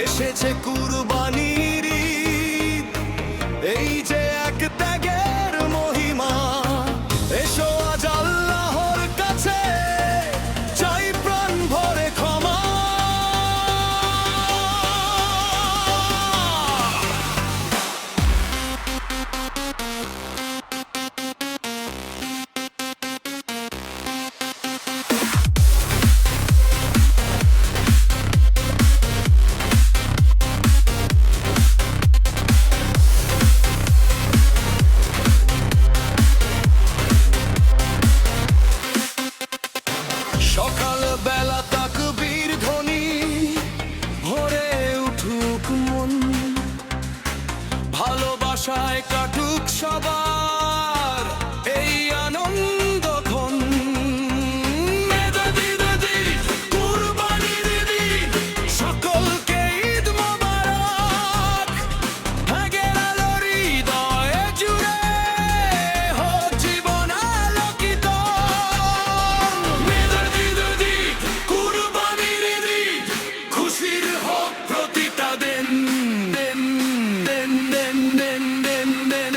এসেছে কুরবানির ঈদ, এই যে এক ত্যাগের মহিমা। এসো আজ আল্লাহর কাছে চাই প্রাণ ভরে ক্ষমা। সকাল বেলা তাকবীর ধ্বনি, ভোরে উঠুক মন, ভালোবাসায় কাটুক সবার এই আনন্দক্ষণ। কুরবানির দিন সকলকে ঈদ মোবারক, ত্যাগের আলো হৃদয়ে জুড়ে হোক জীবন আলোকিত। খুশির হোক প্রতিটা দিন, দিন দিন দিন দিন দিন দিন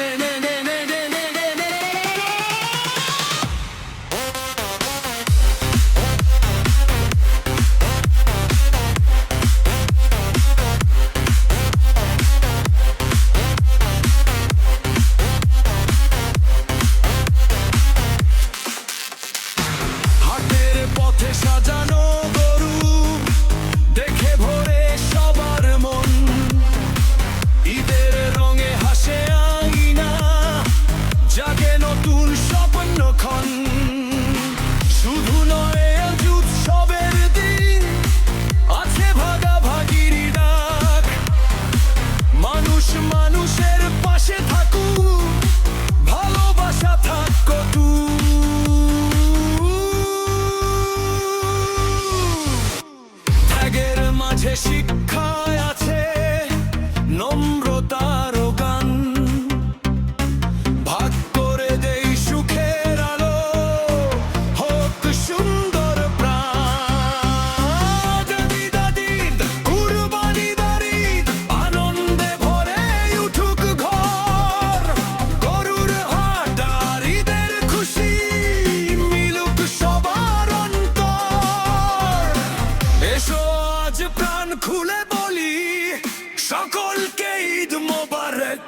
হাটের পথে সাজানো গরু দেখে ভরে সবার মন। ঈদের রঙে হাসে আঙিনা, জাগে নতুন স্বপ্নক্ষণ। শুধু নয় আজ উৎসবের দিন, আছে ভাগাভাগির ডাক। মানুষ মানুষের পাশে থাকুক, ভালোবাসা থাক কটুক। ত্যাগের মাঝে শিক্ষায় আছে নম্রতার গান। ভাগ করে দেই সুখের আলো, হোক সুন্দর প্রাণ। ঈদ কুরবানির ঈদ, আনন্দে ভরে উঠুক ঘর। গরুর হাট আর ঈদের খুশি মিলুক সবার অন্তর। এসো আজ প্রাণ খুলে বলি সকলকে ঈদ মোবারক।